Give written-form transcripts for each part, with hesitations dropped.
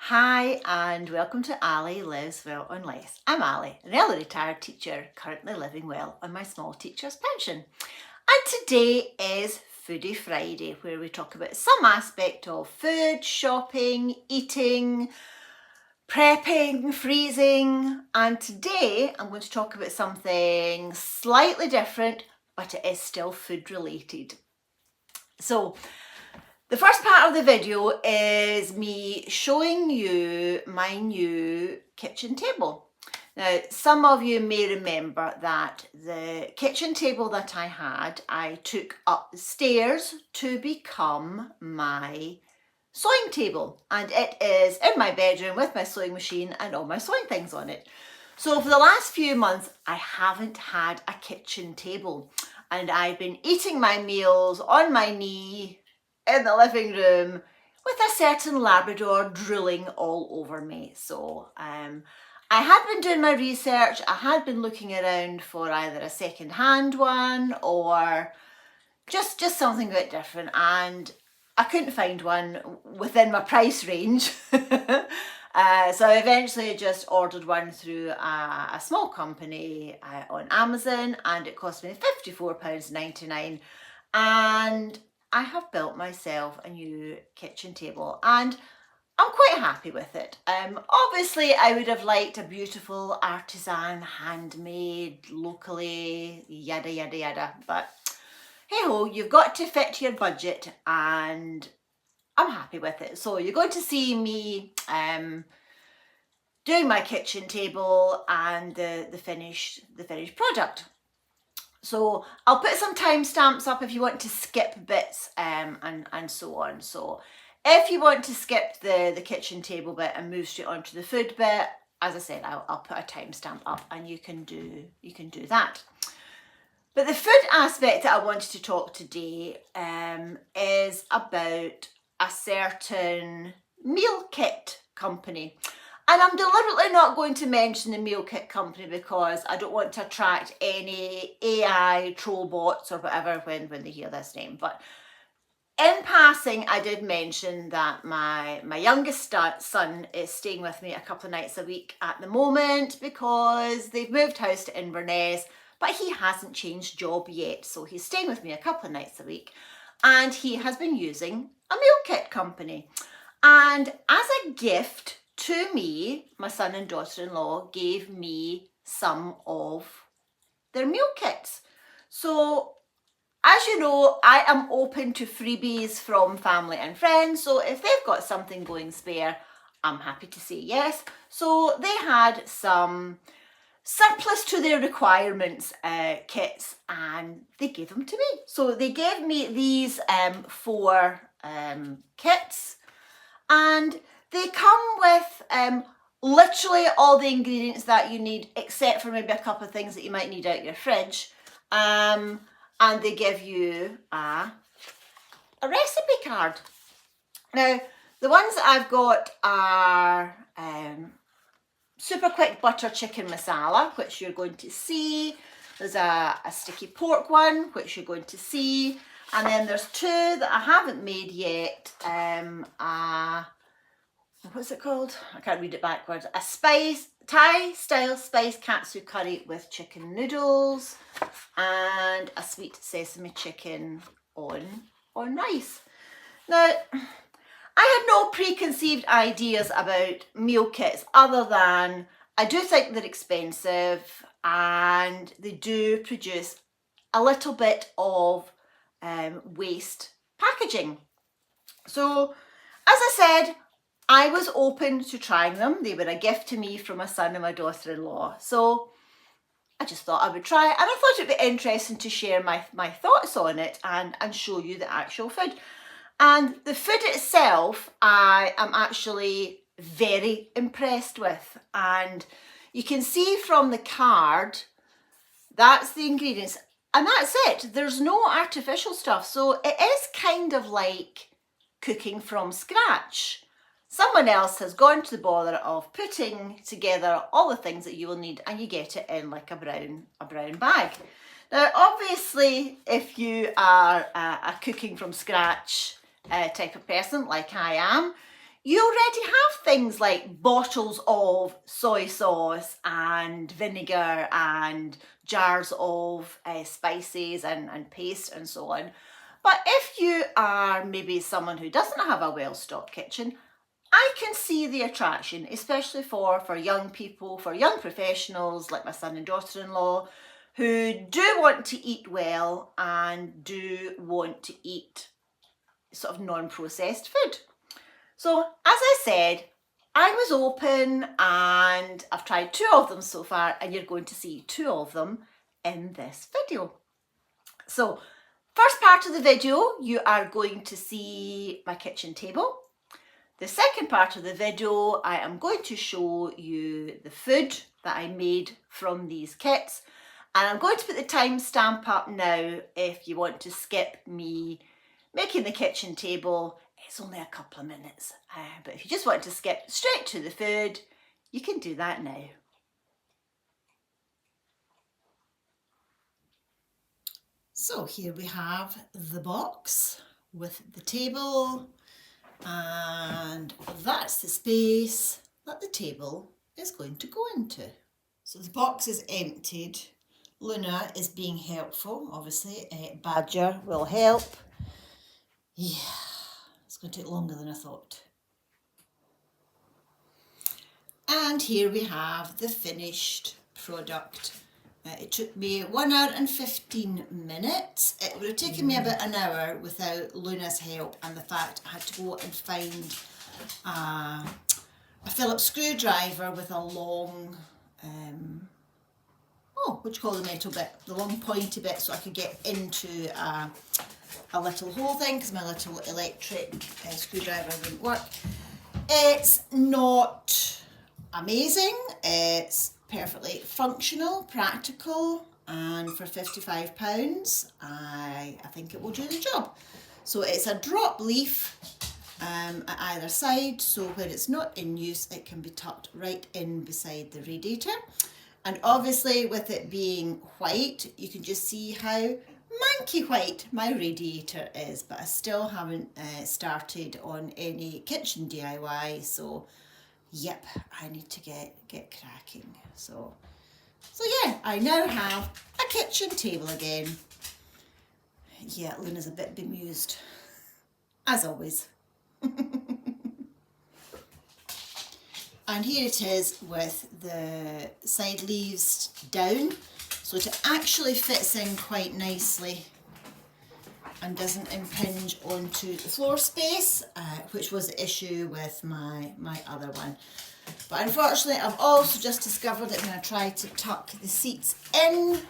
Hi and welcome to Ali Lives Well on Less. I'm Ali, an early retired teacher currently living well on my small teacher's pension. And today is Foodie Friday, where we talk about some aspect of food, shopping, eating, prepping, freezing. And today I'm going to talk about something slightly different, but it is still food related. So the first part of the video is me showing you my new kitchen table. Now, some of you may remember that the kitchen table that I had, I took up the stairs to become my sewing table. And it is in my bedroom with my sewing machine and all my sewing things on it. So for the last few months, I haven't had a kitchen table. And I've been eating my meals on my knee, in the living room with a certain Labrador drooling all over me. So I had been doing my research. I had been looking around for either a second-hand one or just something a bit different, and I couldn't find one within my price range. So I eventually just ordered one through a small company on Amazon, and it cost me £54.99, and I have built myself a new kitchen table and I'm quite happy with it. Obviously I would have liked a beautiful artisan, handmade, locally, yada yada yada, but hey ho, you've got to fit your budget and I'm happy with it. So you're going to see me doing my kitchen table and the finished product. So I'll put some timestamps up if you want to skip bits and so on. So if you want to skip the kitchen table bit and move straight onto the food bit, as I said, I'll put a timestamp up and you can do that. But the food aspect that I wanted to talk today is about a certain meal kit company. And I'm deliberately not going to mention the meal kit company because I don't want to attract any AI troll bots or whatever when they hear this name. But in passing, I did mention that my youngest son is staying with me a couple of nights a week at the moment because they've moved house to Inverness, but he hasn't changed job yet. So he's staying with me a couple of nights a week and he has been using a meal kit company. And as a gift to me, my son and daughter-in-law gave me some of their meal kits. So as you know, I am open to freebies from family and friends. So if they've got something going spare, I'm happy to say yes. So they had some surplus to their requirements kits and they gave them to me. So they gave me these 4 kits, and they come with literally all the ingredients that you need, except for maybe a couple of things that you might need out your fridge. And they give you a recipe card. Now, the ones that I've got are super quick butter chicken masala, which you're going to see. There's a sticky pork one, which you're going to see. And then there's 2 that I haven't made yet. What's it called? I can't read it backwards. A Thai style spice katsu curry with chicken noodles and a sweet sesame chicken on rice. Now, I had no preconceived ideas about meal kits other than I do think they're expensive and they do produce a little bit of waste packaging. So, as I said, I was open to trying them. They were a gift to me from my son and my daughter-in-law. So I just thought I would try it. And I thought it'd be interesting to share my thoughts on it and show you the actual food. And the food itself, I am actually very impressed with. And you can see from the card, that's the ingredients. And that's it. There's no artificial stuff. So it is kind of like cooking from scratch. Someone else has gone to the bother of putting together all the things that you will need and you get it in like a brown bag. Now, obviously, if you are a cooking from scratch type of person like I am, you already have things like bottles of soy sauce and vinegar and jars of spices and paste and so on. But if you are maybe someone who doesn't have a well-stocked kitchen, I can see the attraction, especially for young people, for young professionals like my son and daughter-in-law, who do want to eat well and do want to eat sort of non-processed food. So as I said, I was open and I've tried 2 of them so far, and you're going to see 2 of them in this video. So first part of the video, you are going to see my kitchen table. The second part of the video, I am going to show you the food that I made from these kits, and I'm going to put the timestamp up now if you want to skip me making the kitchen table. It's only a couple of minutes, but if you just want to skip straight to the food, you can do that now. So here we have the box with the table, and that's the space that the table is going to go into. So the box is emptied. Luna is being helpful, obviously. Badger will help. Yeah, it's going to take longer than I thought. And here we have the finished product. It took me 1 hour and 15 minutes. It would have taken me about an hour without Luna's help and the fact I had to go and find a Phillips screwdriver with a long, what do you call the metal bit? The long pointy bit, so I could get into a little hole thing, because my little electric screwdriver wouldn't work. It's not amazing. It's perfectly functional, practical, and for £55 I think it will do the job. So it's a drop leaf at either side, so when it's not in use it can be tucked right in beside the radiator. And obviously with it being white, you can just see how manky white my radiator is, but I still haven't started on any kitchen DIY, so yep, I need to get cracking. So yeah, I now have a kitchen table again. Yeah, Luna's a bit bemused, as always. And here it is with the side leaves down, so it actually fits in quite nicely and doesn't impinge onto the floor space, which was the issue with my other one. But unfortunately I've also just discovered that when I try to tuck the seats in,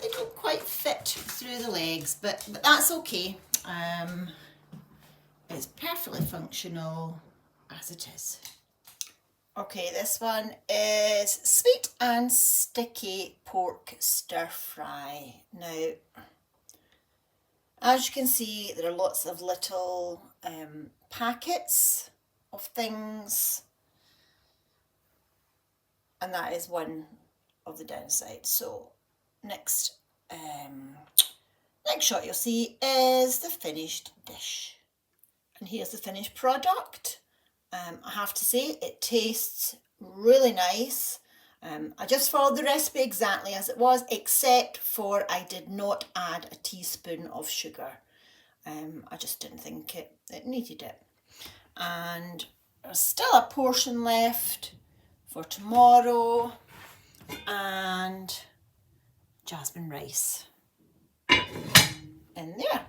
they don't quite fit through the legs, but that's okay. It's perfectly functional as it is. Okay, this one is sweet and sticky pork stir fry. Now, as you can see, there are lots of little packets of things, and that is one of the downsides. So next shot you'll see is the finished dish, and here's the finished product. I have to say it tastes really nice. I just followed the recipe exactly as it was, except for I did not add a teaspoon of sugar. I just didn't think it needed it. And there's still a portion left for tomorrow, and jasmine rice in there.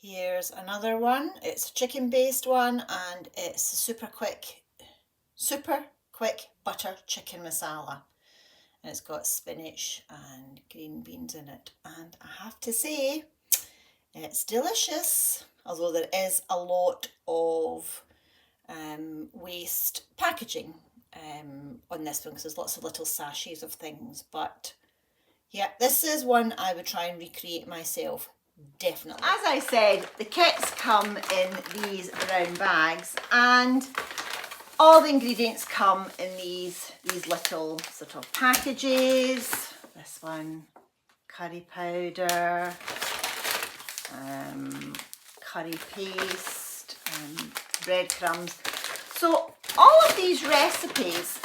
Here's another one. It's a chicken based one, and it's a super quick butter chicken masala, and it's got spinach and green beans in it, and I have to say it's delicious, although there is a lot of waste packaging on this one, because there's lots of little sachets of things. But yeah, this is one I would try and recreate myself. Definitely. As I said, the kits come in these round bags, and all the ingredients come in these little sort of packages. This one, curry powder, curry paste, breadcrumbs. So all of these recipes,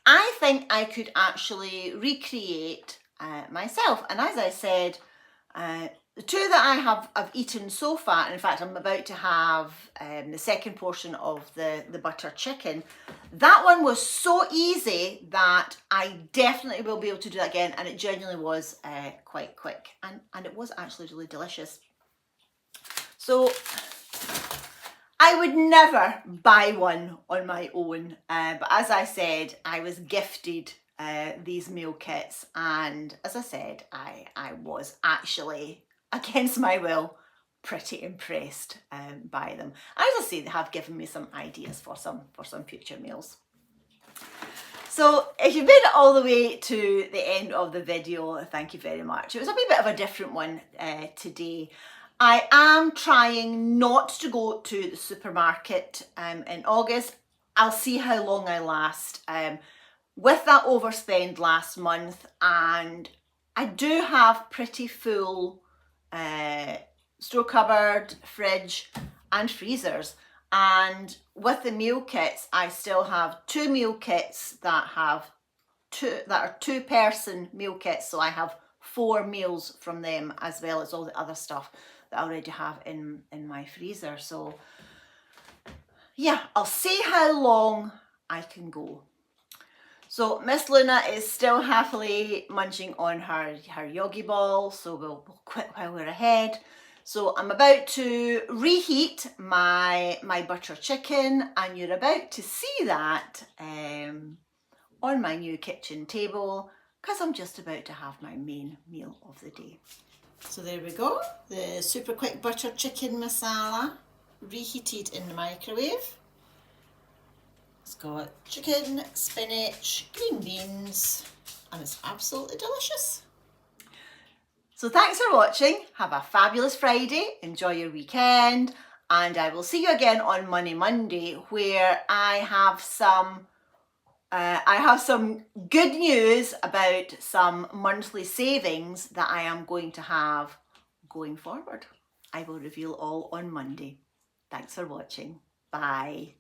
I think I could actually recreate myself. And as I said, the two that I've eaten so far, and in fact I'm about to have the second portion of the butter chicken, that one was so easy that I definitely will be able to do that again, and it genuinely was quite quick, and it was actually really delicious. So I would never buy one on my own, but as I said, I was gifted these meal kits, and as I said, I was actually, against my will, pretty impressed by them. As I say, they have given me some ideas for some future meals. So if you've made it all the way to the end of the video, thank you very much. It was a wee bit of a different one today. I am trying not to go to the supermarket in August. I'll see how long I last. With that overspend last month, and I do have pretty full store cupboard, fridge and freezers. And with the meal kits, I still have 2 meal kits that are 2-person meal kits. So I have 4 meals from them, as well as all the other stuff that I already have in my freezer. So yeah, I'll see how long I can go. So Miss Luna is still happily munching on her yogi ball, so we'll quit while we're ahead. So I'm about to reheat my butter chicken, and you're about to see that on my new kitchen table, because I'm just about to have my main meal of the day. So there we go, the super quick butter chicken masala reheated in the microwave. It's got chicken, spinach, green beans, and it's absolutely delicious. So thanks for watching. Have a fabulous Friday. Enjoy your weekend. And I will see you again on Monday, where I have some good news about some monthly savings that I am going to have going forward. I will reveal all on Monday. Thanks for watching. Bye.